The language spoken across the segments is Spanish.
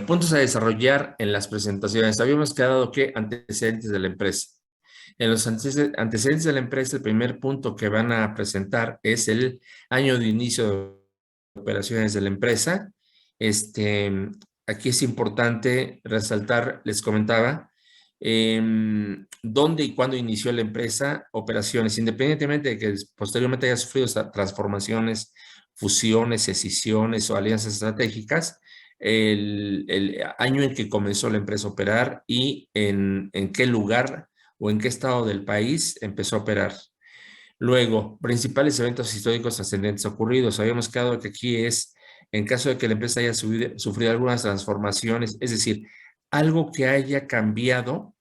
Puntos a desarrollar en las presentaciones. Habíamos quedado que antecedentes de la empresa. En los antecedentes de la empresa, el primer punto que van a presentar es el año de inicio de operaciones de la empresa. Aquí es importante resaltar, les comentaba, dónde y cuándo inició la empresa operaciones, independientemente de que posteriormente haya sufrido transformaciones, fusiones, escisiones o alianzas estratégicas, el año en que comenzó la empresa a operar y en qué lugar o en qué estado del país empezó a operar. Luego, principales eventos históricos trascendentes ocurridos. Habíamos quedado que aquí es, en caso de que la empresa haya sufrido algunas transformaciones, es decir, algo que haya cambiado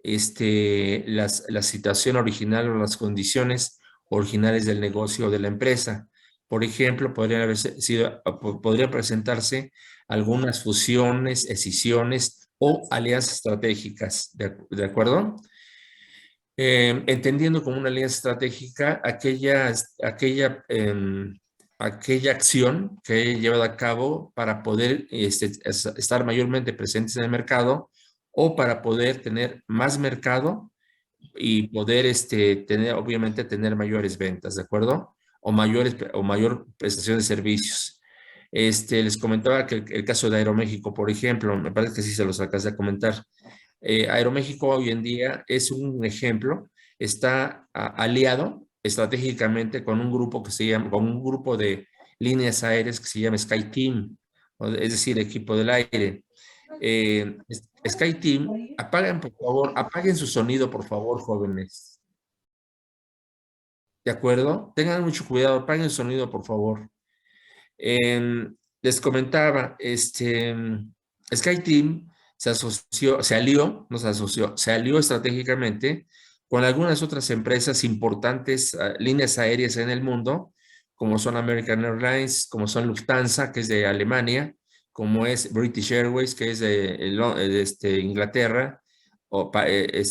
la situación original o las condiciones originales del negocio o de la empresa. Por ejemplo, podría presentarse algunas fusiones, escisiones o alianzas estratégicas, ¿de acuerdo? Entendiendo como una alianza estratégica aquella acción que he llevado a cabo para poder estar mayormente presentes en el mercado o para poder tener más mercado y poder obviamente, tener mayores ventas, ¿de acuerdo? O mayor prestación de servicios. Les comentaba que el caso de Aeroméxico, por ejemplo, me parece que sí se los alcancé a comentar. Aeroméxico hoy en día es un ejemplo, está aliado estratégicamente con un grupo con un grupo de líneas aéreas que se llama SkyTeam, es decir, equipo del aire. SkyTeam, apaguen su sonido, por favor, jóvenes. ¿De acuerdo? Tengan mucho cuidado, apaguen su sonido, por favor. Les comentaba, SkyTeam se alió, no se asoció, se alió estratégicamente con algunas otras empresas importantes, líneas aéreas en el mundo, como son American Airlines, como son Lufthansa, que es de Alemania, como es British Airways, que es de Inglaterra, o Air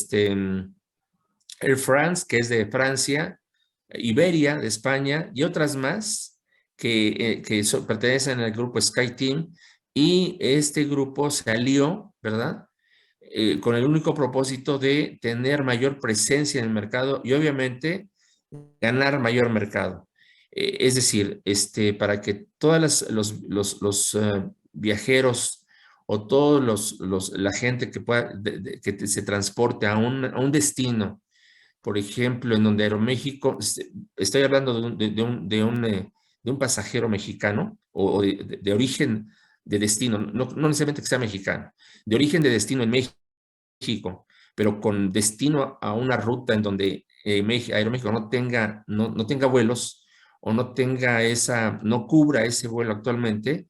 France, que es de Francia, Iberia de España y otras más que pertenecen al grupo SkyTeam, y este grupo se alió, ¿verdad? Con el único propósito de tener mayor presencia en el mercado y obviamente ganar mayor mercado. Es decir, para que todos los viajeros o la gente que que se transporte a un destino, por ejemplo, en donde Aeroméxico, estoy hablando de un pasajero mexicano o de origen de destino, no necesariamente que sea mexicano, de origen de destino en México, pero con destino a una ruta en donde Aeroméxico no tenga vuelos o no cubra ese vuelo actualmente,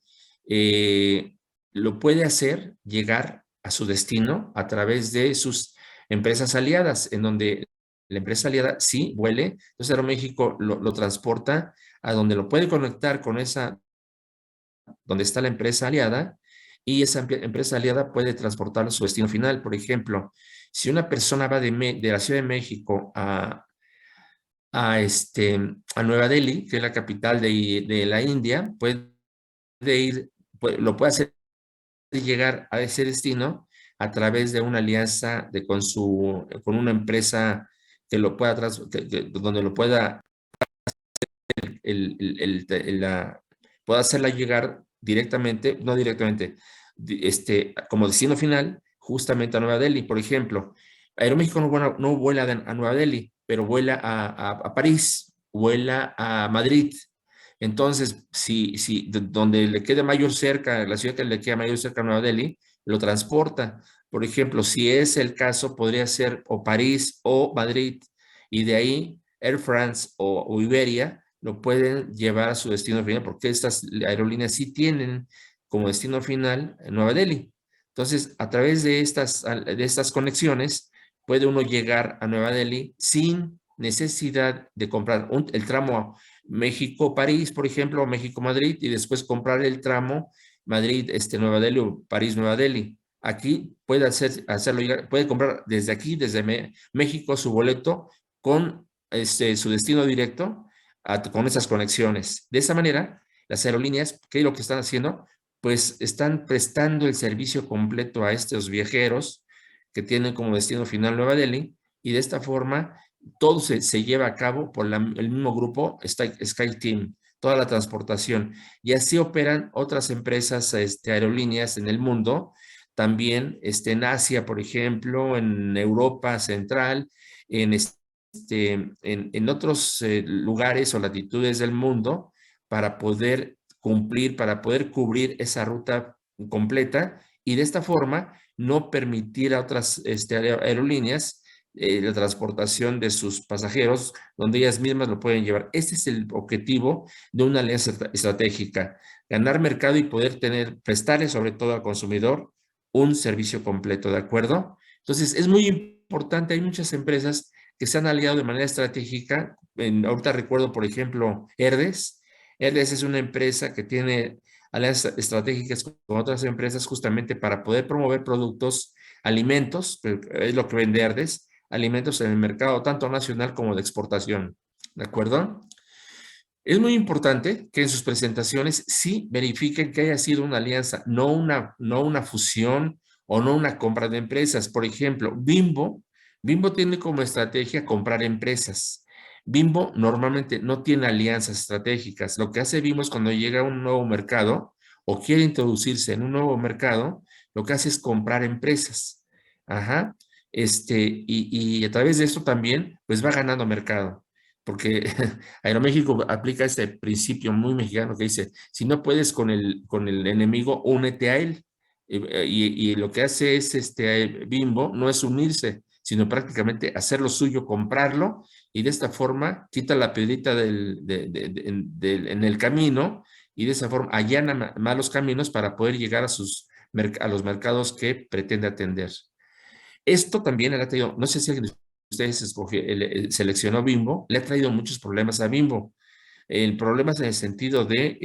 eh, lo puede hacer llegar a su destino a través de sus empresas aliadas, en donde la empresa aliada sí vuele, entonces Aeroméxico lo transporta a donde lo puede conectar con donde está la empresa aliada, y esa empresa aliada puede transportarlo a su destino final. Por ejemplo, si una persona va de la Ciudad de México a Nueva Delhi, que es la capital de la India, lo puede hacer llegar a ese destino a través de una alianza con una empresa que donde lo pueda pueda hacerla llegar directamente, no directamente, como destino final, justamente a Nueva Delhi. Por ejemplo, Aeroméxico no vuela a Nueva Delhi, pero vuela a París, vuela a Madrid. Entonces, si donde le quede mayor cerca, la ciudad que le queda mayor cerca a Nueva Delhi, lo transporta. Por ejemplo, si es el caso, podría ser o París o Madrid, y de ahí Air France o Iberia lo pueden llevar a su destino final, porque estas aerolíneas sí tienen como destino final Nueva Delhi. Entonces, a través de estas conexiones, puede uno llegar a Nueva Delhi sin necesidad de comprar el tramo México-París, por ejemplo, o México-Madrid, y después comprar el tramo Madrid-Nueva Delhi o París-Nueva Delhi. Aquí puede hacerlo llegar, puede comprar desde aquí, desde México, su boleto con su destino directo con esas conexiones. De esa manera, las aerolíneas, ¿qué es lo que están haciendo? pues están prestando el servicio completo a estos viajeros que tienen como destino final Nueva Delhi, y de esta forma todo se lleva a cabo por el mismo grupo SkyTeam, toda la transportación. Y así operan otras empresas aerolíneas en el mundo, también en Asia, por ejemplo, en Europa Central, en otros lugares o latitudes del mundo, para poder cumplir, para poder cubrir esa ruta completa, y de esta forma no permitir a otras aerolíneas la transportación de sus pasajeros donde ellas mismas lo pueden llevar. Este es el objetivo de una alianza estratégica: ganar mercado y poder prestarle sobre todo al consumidor un servicio completo, ¿de acuerdo? Entonces, es muy importante, hay muchas empresas que se han aliado de manera estratégica. Ahorita recuerdo, por ejemplo, Herdes. Herdes es una empresa que tiene alianzas estratégicas con otras empresas justamente para poder promover productos, alimentos, es lo que vende Herdes, alimentos en el mercado tanto nacional como de exportación, ¿de acuerdo? Es muy importante que en sus presentaciones sí verifiquen que haya sido una alianza, no una fusión o no una compra de empresas. Por ejemplo, Bimbo tiene como estrategia comprar empresas. Bimbo normalmente no tiene alianzas estratégicas. Lo que hace Bimbo es cuando llega a un nuevo mercado o quiere introducirse en un nuevo mercado, lo que hace es comprar empresas. Ajá. Y a través de esto también, pues va ganando mercado, porque Aeroméxico aplica este principio muy mexicano que dice: si no puedes con el enemigo, únete a él. Y lo que hace es Bimbo no es unirse, sino prácticamente hacer lo suyo, comprarlo, y de esta forma quita la piedrita en el camino, y de esa forma allana más los caminos para poder llegar a los mercados que pretende atender. Esto también le ha traído, no sé si alguien de ustedes seleccionó Bimbo, le ha traído muchos problemas a Bimbo. El problema es en el sentido de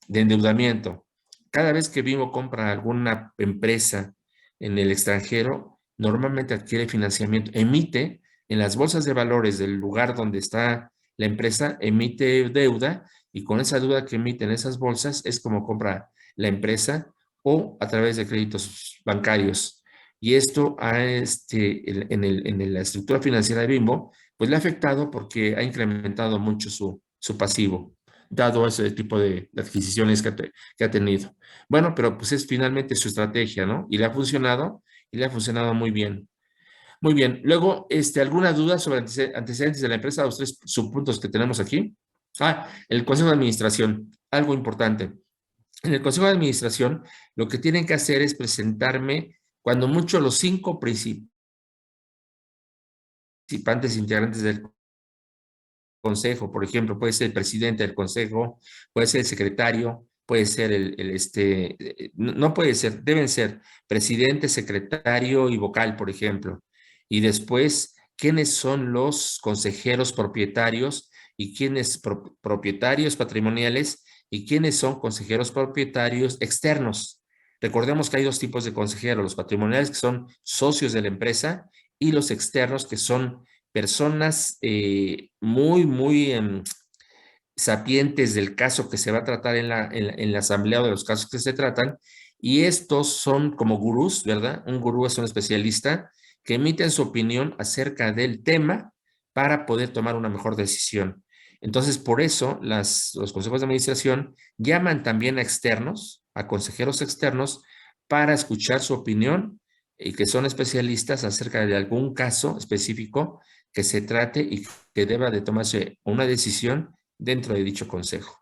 endeudamiento. Cada vez que Bimbo compra alguna empresa en el extranjero, normalmente adquiere financiamiento, emite en las bolsas de valores del lugar donde está la empresa, emite deuda, y con esa deuda que emite en esas bolsas es como compra la empresa, o a través de créditos bancarios. Y esto en la estructura financiera de Bimbo, pues le ha afectado porque ha incrementado mucho su pasivo, dado ese tipo de adquisiciones que ha tenido. Bueno, pero pues es finalmente su estrategia, ¿no? Y le ha funcionado muy bien. Muy bien. Luego, ¿alguna duda sobre antecedentes de la empresa? Los tres subpuntos que tenemos aquí. El Consejo de Administración, algo importante. En el Consejo de Administración, lo que tienen que hacer es presentarme, cuando mucho, los 5 participantes integrantes del consejo. Por ejemplo, puede ser el presidente del consejo, puede ser el secretario, puede ser no puede ser, deben ser presidente, secretario y vocal, por ejemplo. Y después, ¿quiénes son los consejeros propietarios y quiénes propietarios patrimoniales y quiénes son consejeros propietarios externos? Recordemos que hay dos tipos de consejeros: los patrimoniales, que son socios de la empresa, y los externos, que son personas muy sapientes del caso que se va a tratar en la asamblea, o de los casos que se tratan, y estos son como gurús, ¿verdad? Un gurú es un especialista que emiten su opinión acerca del tema para poder tomar una mejor decisión. Entonces, por eso los consejos de administración llaman también a externos, a consejeros externos, para escuchar su opinión, y que son especialistas acerca de algún caso específico que se trate y que deba de tomarse una decisión dentro de dicho consejo.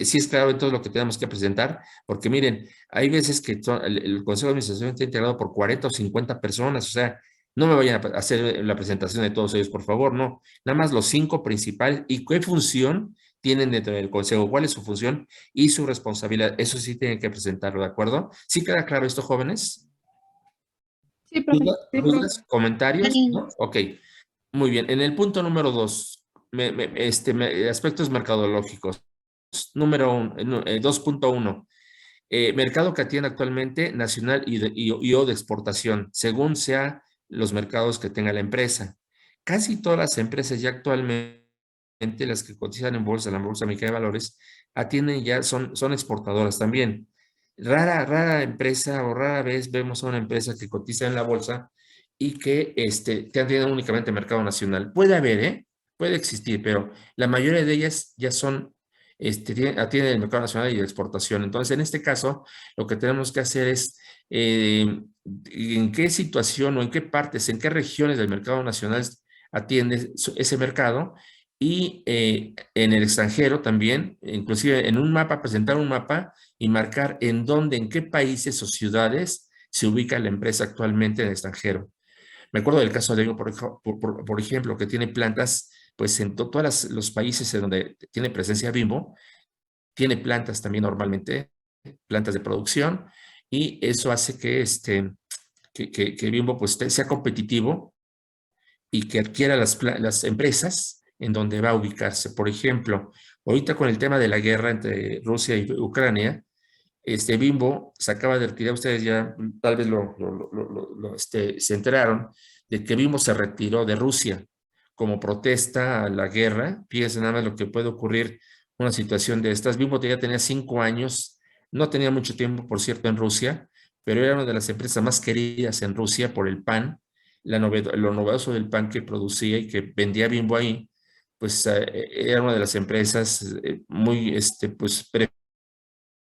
Sí es claro en todo lo que tenemos que presentar, porque miren, hay veces que el Consejo de Administración está integrado por 40 o 50 personas. O sea, no me vayan a hacer la presentación de todos ellos, por favor, no. Nada más los 5 principales y qué función tienen dentro del Consejo, cuál es su función y su responsabilidad. Eso sí tienen que presentarlo, ¿de acuerdo? ¿Sí queda claro esto, jóvenes? Sí, profe. Sí, profe. ¿Dudas? ¿Comentarios? Sí. ¿No? Ok, muy bien. En el punto número 2, aspectos mercadológicos. Número 2.1. Mercado que atiende actualmente nacional o de exportación, según sea los mercados que tenga la empresa. Casi todas las empresas ya actualmente, las que cotizan en bolsa, la Bolsa Mexicana de Valores, atienden ya, son exportadoras también. Rara empresa o rara vez vemos a una empresa que cotiza en la bolsa y que tiene únicamente mercado nacional. Puede haber, ¿eh? Puede existir, pero la mayoría de ellas ya son, atienden el mercado nacional y de exportación. Entonces, en este caso, lo que tenemos que hacer es en qué situación o en qué partes, en qué regiones del mercado nacional atiende ese mercado y en el extranjero también, inclusive en un mapa, presentar un mapa y marcar en dónde, en qué países o ciudades se ubica la empresa actualmente en el extranjero. Me acuerdo del caso de Lego, por ejemplo, que tiene plantas, pues en todos los países en donde tiene presencia Bimbo, tiene plantas también normalmente, plantas de producción, y eso hace que Bimbo pues sea competitivo y que adquiera las empresas en donde va a ubicarse. Por ejemplo, ahorita con el tema de la guerra entre Rusia y Ucrania, Bimbo se acaba de retirar, ustedes ya tal vez se enteraron de que Bimbo se retiró de Rusia como protesta a la guerra. Fíjense nada más lo que puede ocurrir una situación de estas. Bimbo ya tenía 5 años, no tenía mucho tiempo, por cierto, en Rusia, pero era una de las empresas más queridas en Rusia por el pan, lo novedoso del pan que producía y que vendía Bimbo ahí, pues era una de las empresas muy, pues,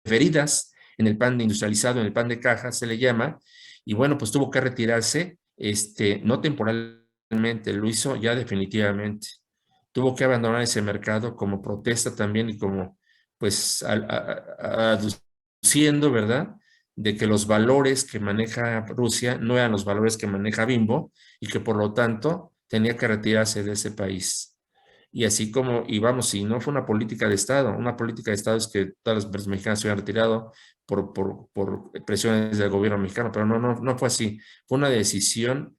preferidas en el pan industrializado, en el pan de caja se le llama, y bueno, pues tuvo que retirarse, no temporalmente, lo hizo ya definitivamente. Tuvo que abandonar ese mercado como protesta también y como, pues, aduciendo, ¿verdad? De que los valores que maneja Rusia no eran los valores que maneja Bimbo y que por lo tanto tenía que retirarse de ese país. Y así como, y vamos, si no fue una política de Estado es que todas las empresas mexicanas se hubieran retirado por presiones del gobierno mexicano, pero no fue así. Fue una decisión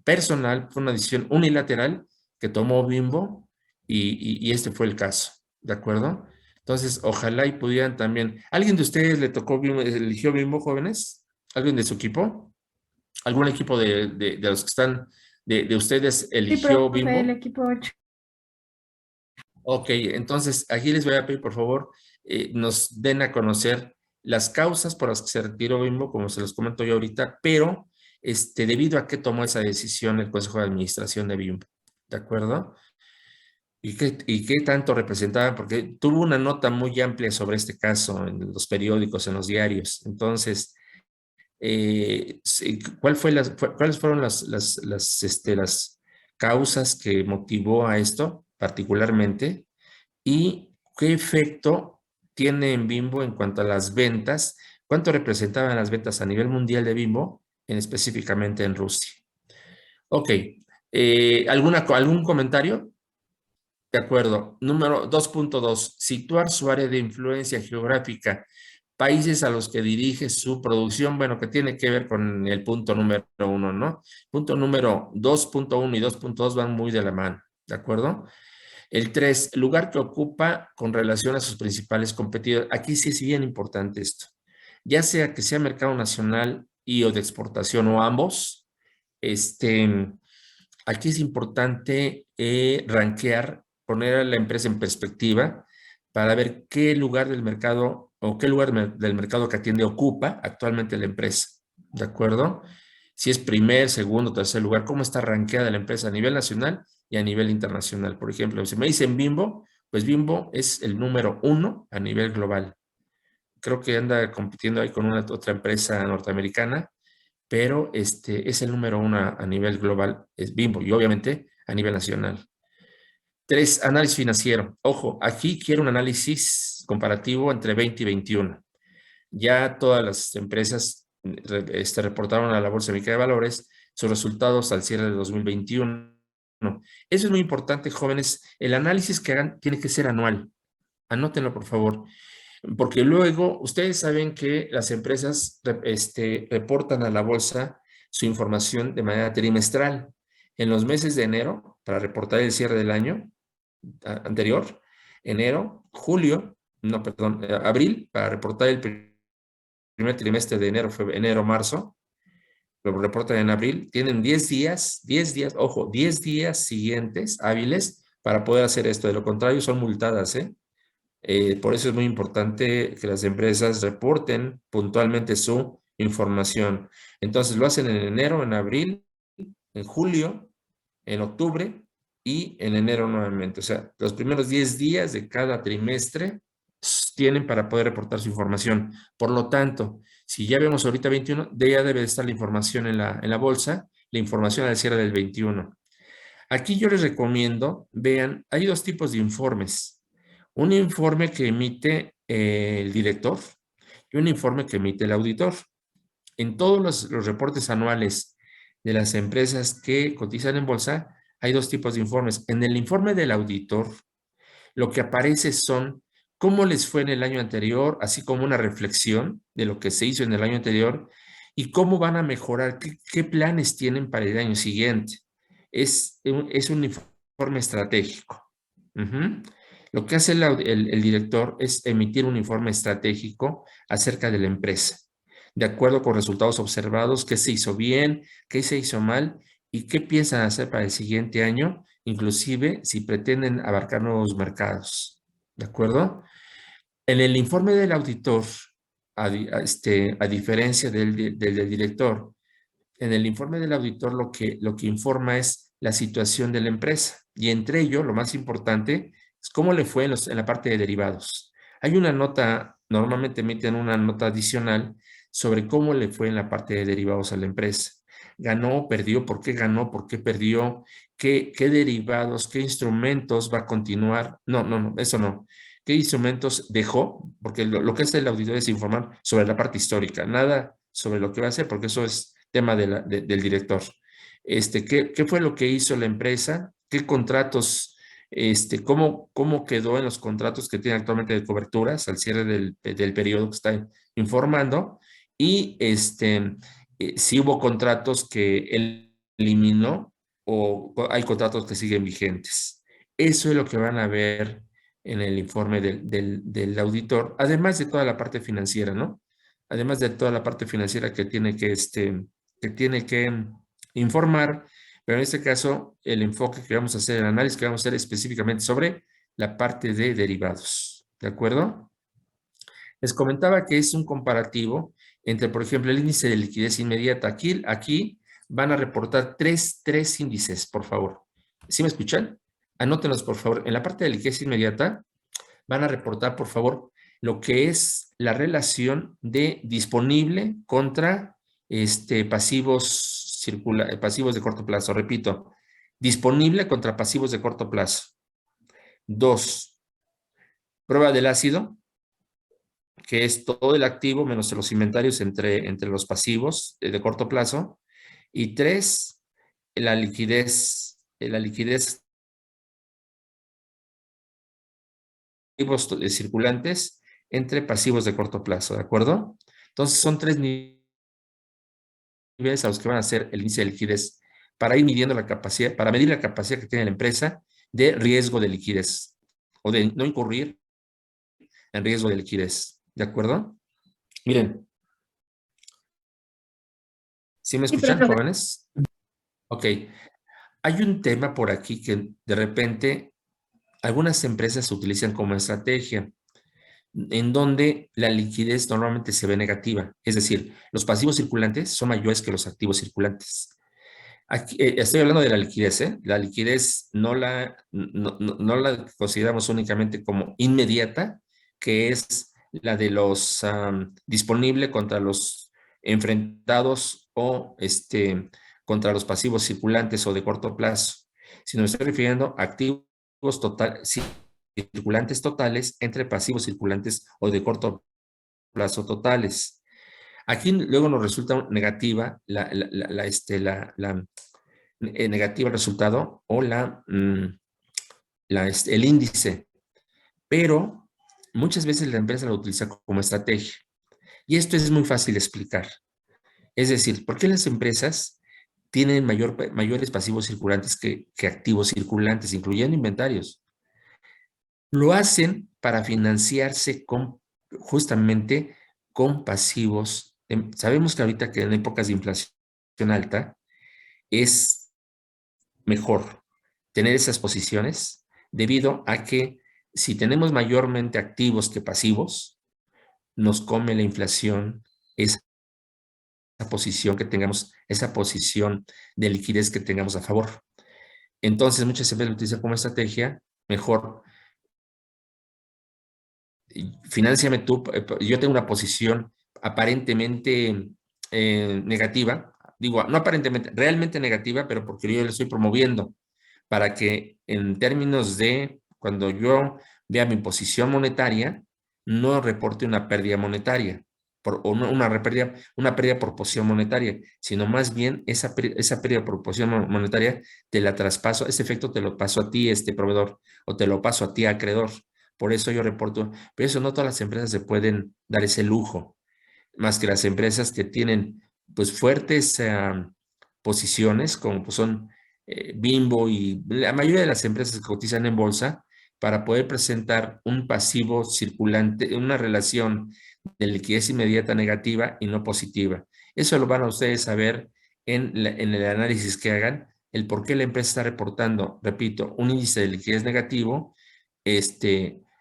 personal, fue una decisión unilateral que tomó Bimbo y este fue el caso, ¿de acuerdo? Entonces, ojalá y pudieran también. ¿Alguien de ustedes le tocó Bimbo, eligió Bimbo, jóvenes? ¿Alguien de su equipo? ¿Algún equipo de los que están, de ustedes Sí, eligió profe, el Bimbo? equipo 8. Ok, entonces aquí les voy a pedir, por favor, nos den a conocer las causas por las que se retiró Bimbo, como se los comento yo ahorita, pero debido a qué tomó esa decisión el Consejo de Administración de Bimbo, ¿de acuerdo? ¿Y qué tanto representaba? Porque tuvo una nota muy amplia sobre este caso en los periódicos, en los diarios. Entonces, sí, ¿cuáles fueron las causas que motivó a esto particularmente? ¿Y qué efecto tiene en Bimbo en cuanto a las ventas? ¿Cuánto representaban las ventas a nivel mundial de Bimbo, específicamente en Rusia? Ok, ¿algún comentario? De acuerdo. Número 2.2. Situar su área de influencia geográfica. Países a los que dirige su producción, bueno, que tiene que ver con el punto número 1, ¿no? Punto número 2.1 y 2.2 van muy de la mano, ¿de acuerdo? El 3, lugar que ocupa con relación a sus principales competidores. Aquí sí es bien importante esto. Ya sea que sea mercado nacional y o de exportación o ambos, aquí es importante rankear, poner a la empresa en perspectiva para ver qué lugar del mercado o qué lugar del mercado que atiende ocupa actualmente la empresa. ¿De acuerdo? Si es primer, segundo, tercer lugar, cómo está rankeada la empresa a nivel nacional y a nivel internacional. Por ejemplo, si me dicen Bimbo, pues Bimbo es el número 1 a nivel global. Creo que anda compitiendo ahí con una otra empresa norteamericana, pero es el número 1 a nivel global, es Bimbo, y obviamente a nivel nacional. 3, análisis financiero. Ojo, aquí quiero un análisis comparativo entre 20 y 21. Ya todas las empresas reportaron a la Bolsa Mexicana de Valores sus resultados al cierre de 2021. Eso es muy importante, jóvenes. El análisis que hagan tiene que ser anual. Anótenlo, por favor. Porque luego ustedes saben que las empresas reportan a la bolsa su información de manera trimestral. En los meses de enero, para reportar el cierre del año anterior, enero, julio, no, perdón, abril, para reportar el primer trimestre de enero, fue enero, marzo, lo reportan en abril, tienen 10 días, ojo, 10 días siguientes hábiles para poder hacer esto. De lo contrario, son multadas, ¿eh? Por eso es muy importante que las empresas reporten puntualmente su información. Entonces lo hacen en enero, en abril, en julio, en octubre y en enero nuevamente. O sea, los primeros 10 días de cada trimestre tienen para poder reportar su información. Por lo tanto, si ya vemos ahorita 21, ya debe de estar la información en la bolsa, la información al cierre del 21. Aquí yo les recomiendo, vean, hay dos tipos de informes. Un informe que emite el director y un informe que emite el auditor. En todos los reportes anuales de las empresas que cotizan en bolsa, hay dos tipos de informes. En el informe del auditor, lo que aparece son cómo les fue en el año anterior, así como una reflexión de lo que se hizo en el año anterior y cómo van a mejorar, qué planes tienen para el año siguiente. Es un informe estratégico. Ujú. Lo que hace el director es emitir un informe estratégico acerca de la empresa, de acuerdo con resultados observados, qué se hizo bien, qué se hizo mal y qué piensan hacer para el siguiente año, inclusive si pretenden abarcar nuevos mercados. ¿De acuerdo? En el informe del auditor, a diferencia del director, en el informe del auditor lo que informa es la situación de la empresa y entre ello, lo más importante, es cómo le fue en la parte de derivados. Hay una nota, normalmente emiten una nota adicional sobre cómo le fue en la parte de derivados a la empresa. Ganó, perdió, por qué ganó, por qué perdió, qué derivados, qué instrumentos va a continuar. No, eso no. ¿Qué instrumentos dejó? Porque lo que hace el auditor es informar sobre la parte histórica, nada sobre lo que va a hacer, porque eso es tema del director. ¿Qué fue lo que hizo la empresa? ¿Qué contratos, cómo quedó en los contratos que tiene actualmente de coberturas al cierre del periodo que está informando? Y si hubo contratos que él eliminó o hay contratos que siguen vigentes. Eso es lo que van a ver en el informe del auditor, además de toda la parte financiera, ¿no? Además de toda la parte financiera que tiene que informar, pero en este caso el enfoque que vamos a hacer, el análisis que vamos a hacer específicamente sobre la parte de derivados, ¿de acuerdo? Les comentaba que es un comparativo entre, por ejemplo, el índice de liquidez inmediata. Aquí van a reportar tres índices, por favor. ¿Sí me escuchan? Anótenlos, por favor. En la parte de liquidez inmediata van a reportar, por favor, lo que es la relación de disponible contra pasivos de corto plazo. Repito, disponible contra pasivos de corto plazo. 2, prueba del ácido, que es todo el activo menos los inventarios entre los pasivos de corto plazo. Y 3, la liquidez circulantes entre pasivos de corto plazo, ¿de acuerdo? Entonces son 3 niveles a los que van a hacer el índice de liquidez para ir midiendo la capacidad, para medir la capacidad que tiene la empresa de riesgo de liquidez o de no incurrir en riesgo de liquidez, ¿de acuerdo? Miren, ¿sí me Sí, escuchan, profe. jóvenes? Ok, hay un tema por aquí que de repente algunas empresas utilizan como estrategia, en donde la liquidez normalmente se ve negativa, es decir, los pasivos circulantes son mayores que los activos circulantes. Aquí, estoy hablando de la liquidez, ¿eh? La liquidez no la consideramos únicamente como inmediata, que es la de los disponible contra los enfrentados o contra los pasivos circulantes o de corto plazo, sino me estoy refiriendo a activos circulantes totales entre pasivos circulantes o de corto plazo totales. Aquí luego nos resulta negativa negativa el resultado o el índice, pero muchas veces la empresa lo utiliza como estrategia. Y esto es muy fácil de explicar. Es decir, ¿por qué las empresas tienen mayores pasivos circulantes que activos circulantes, incluyendo inventarios? Lo hacen para financiarse justamente con pasivos. Sabemos que ahorita que en épocas de inflación alta es mejor tener esas posiciones debido a que si tenemos mayormente activos que pasivos, nos come la inflación esa posición que tengamos, esa posición de liquidez que tengamos a favor. Entonces, muchas veces lo utilizan como estrategia, mejor financiame tú, yo tengo una posición aparentemente negativa, digo, no aparentemente, realmente negativa, pero porque yo le estoy promoviendo para que en términos de cuando yo vea mi posición monetaria, no reporte una pérdida monetaria, o una pérdida por posición monetaria, sino más bien esa pérdida por posición monetaria te la traspaso, ese efecto te lo paso a ti, este proveedor, o te lo paso a ti, acreedor. Por eso yo reporto, pero eso no todas las empresas se pueden dar ese lujo, más que las empresas que tienen pues fuertes posiciones, como pues, son Bimbo y la mayoría de las empresas que cotizan en bolsa, para poder presentar un pasivo circulante, una relación de liquidez inmediata negativa y no positiva. Eso lo van a ustedes saber en el análisis que hagan, el por qué la empresa está reportando, repito, un índice de liquidez negativo,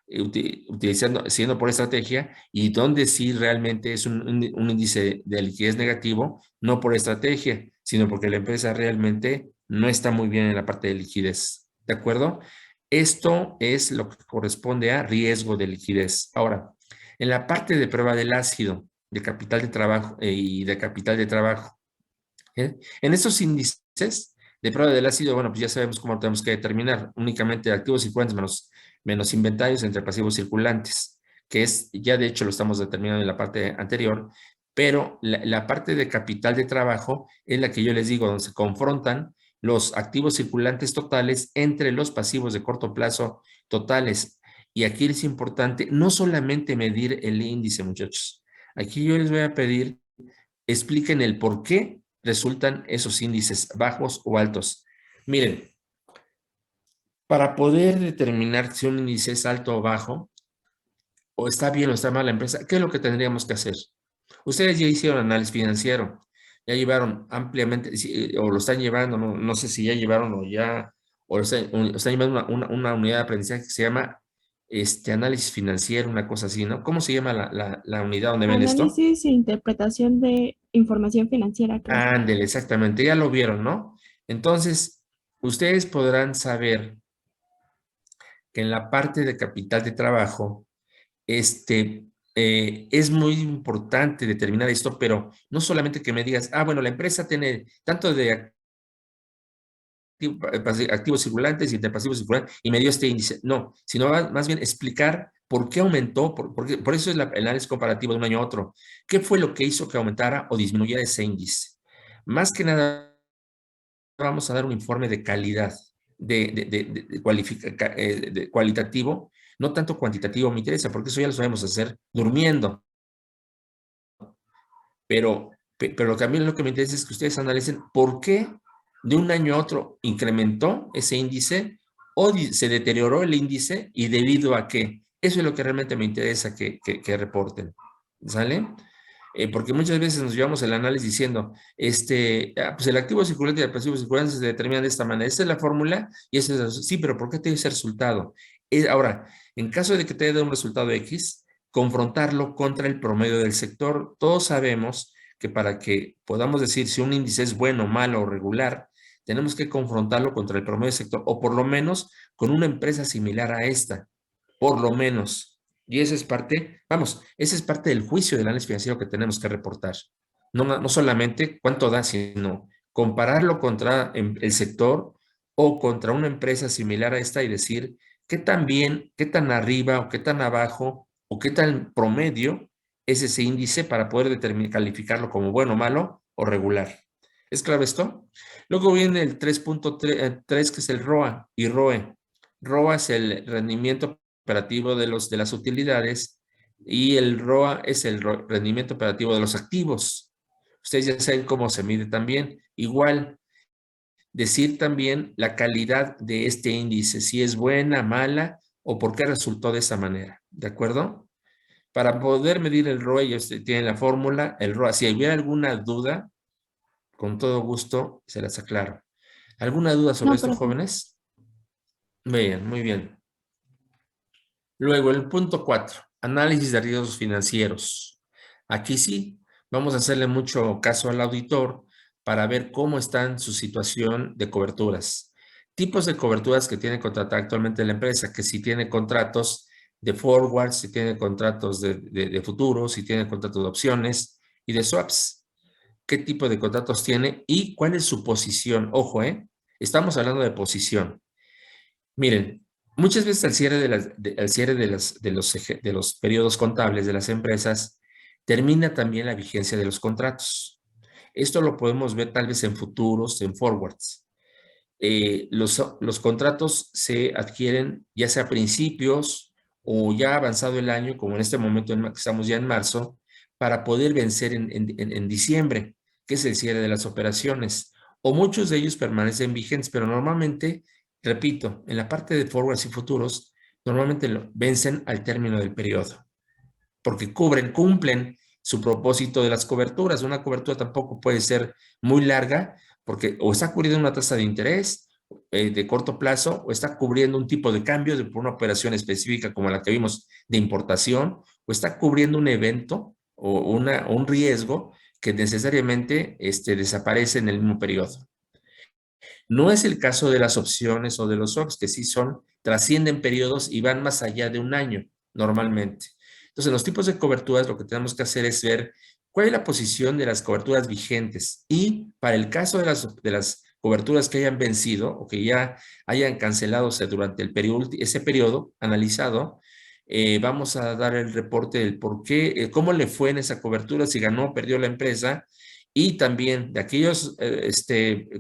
utilizando, siendo por estrategia, y donde sí realmente es un índice de liquidez negativo, no por estrategia, sino porque la empresa realmente no está muy bien en la parte de liquidez. ¿De acuerdo? Esto es lo que corresponde a riesgo de liquidez. Ahora, en la parte de prueba del ácido, de capital de trabajo y de capital de trabajo, en estos índices de prueba del ácido, bueno, pues ya sabemos cómo tenemos que determinar únicamente activos circulantes menos inventarios entre pasivos circulantes, que es, ya de hecho lo estamos determinando en la parte anterior, pero la parte de capital de trabajo es la que yo les digo, donde se confrontan los activos circulantes totales entre los pasivos de corto plazo totales. Y aquí es importante no solamente medir el índice, muchachos. Aquí yo les voy a pedir, expliquen el por qué resultan esos índices bajos o altos. Miren, para poder determinar si un índice es alto o bajo, o está bien o está mal la empresa, ¿qué es lo que tendríamos que hacer? Ustedes ya hicieron análisis financiero, ya llevaron ampliamente, o lo están llevando, no sé si ya llevaron o están llevando una unidad de aprendizaje que se llama análisis financiero, una cosa así, ¿no? ¿Cómo se llama la unidad donde ven esto? Análisis e interpretación de información financiera, creo. Ándele, exactamente, ya lo vieron, ¿no? Entonces, ustedes podrán saber que en la parte de capital de trabajo, es muy importante determinar esto, pero no solamente que me digas, bueno, la empresa tiene tanto de activos circulantes y de pasivos circulantes y me dio este índice. No, sino más bien explicar por qué aumentó, por eso es el análisis comparativo de un año a otro. ¿Qué fue lo que hizo que aumentara o disminuyera ese índice? Más que nada, vamos a dar un informe de calidad, de cualitativo, no tanto cuantitativo, me interesa, porque eso ya lo sabemos hacer durmiendo. Pero lo que a mí lo que me interesa es que ustedes analicen por qué de un año a otro incrementó ese índice o se deterioró el índice y debido a qué. Eso es lo que realmente me interesa que reporten. ¿Sale? Porque muchas veces nos llevamos el análisis diciendo, pues el activo circulante y el pasivo circulante se determinan de esta manera. Esta es la fórmula y ese es sí, pero ¿por qué te dio ese resultado? Ahora, en caso de que te haya dado un resultado X, confrontarlo contra el promedio del sector. Todos sabemos que para que podamos decir si un índice es bueno, malo o regular, tenemos que confrontarlo contra el promedio del sector o por lo menos con una empresa similar a esta, por lo menos. Y esa es parte, vamos, esa es parte del juicio del análisis financiero que tenemos que reportar. No solamente cuánto da, sino compararlo contra el sector o contra una empresa similar a esta y decir qué tan bien, qué tan arriba o qué tan abajo o qué tan promedio es ese índice para poder calificarlo como bueno, malo o regular. ¿Es claro esto? Luego viene el 3.3, que es el ROA y ROE. ROA es el rendimiento operativo de las utilidades y el ROA es el rendimiento operativo de los activos. Ustedes ya saben cómo se mide también. Igual, decir también la calidad de este índice, si es buena, mala o por qué resultó de esa manera. ¿De acuerdo? Para poder medir el ROE, ellos tienen la fórmula, el ROA. Si hubiera alguna duda, con todo gusto se las aclaro. ¿Alguna duda sobre No, esto, profe. jóvenes? Bien, muy bien. Luego, el punto 4, análisis de riesgos financieros. Aquí sí, vamos a hacerle mucho caso al auditor para ver cómo está en su situación de coberturas. Tipos de coberturas que tiene contratada actualmente la empresa, que si tiene contratos de forward, si tiene contratos de futuros, si tiene contratos de opciones y de swaps. ¿Qué tipo de contratos tiene y cuál es su posición? Ojo, estamos hablando de posición. Miren, muchas veces al cierre al cierre de los periodos contables de las empresas, termina también la vigencia de los contratos. Esto lo podemos ver tal vez en futuros, en forwards. Los contratos se adquieren ya sea a principios o ya avanzado el año, como en este momento que estamos ya en marzo, para poder vencer en diciembre, que es el cierre de las operaciones. O muchos de ellos permanecen vigentes, pero normalmente, repito, en la parte de forwards y futuros, normalmente vencen al término del periodo porque cumplen su propósito de las coberturas. Una cobertura tampoco puede ser muy larga porque o está cubriendo una tasa de interés de corto plazo o está cubriendo un tipo de cambio por una operación específica como la que vimos de importación o está cubriendo un evento o un riesgo que necesariamente desaparece en el mismo periodo. No es el caso de las opciones o de los swaps, que sí trascienden periodos y van más allá de un año normalmente. Entonces, en los tipos de coberturas lo que tenemos que hacer es ver cuál es la posición de las coberturas vigentes y para el caso de las coberturas que hayan vencido o que ya hayan cancelado durante ese periodo analizado, vamos a dar el reporte del por qué, cómo le fue en esa cobertura, si ganó o perdió la empresa y también de aquellos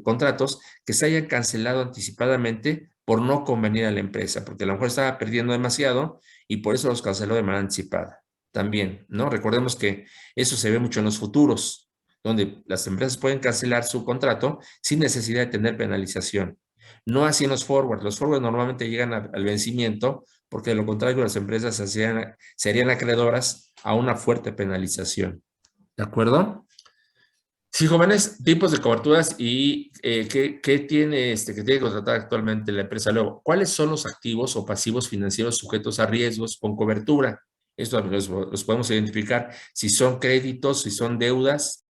contratos que se hayan cancelado anticipadamente por no convenir a la empresa, porque a lo mejor estaba perdiendo demasiado y por eso los canceló de manera anticipada. También, ¿no? Recordemos que eso se ve mucho en los futuros, donde las empresas pueden cancelar su contrato sin necesidad de tener penalización. No así en los forward. Los forward normalmente llegan al vencimiento porque de lo contrario las empresas serían acreedoras a una fuerte penalización. ¿De acuerdo? Sí, jóvenes, tipos de coberturas y qué tiene que tiene que contratar actualmente la empresa. Luego, ¿cuáles son los activos o pasivos financieros sujetos a riesgos con cobertura? Esto los podemos identificar si son créditos, si son deudas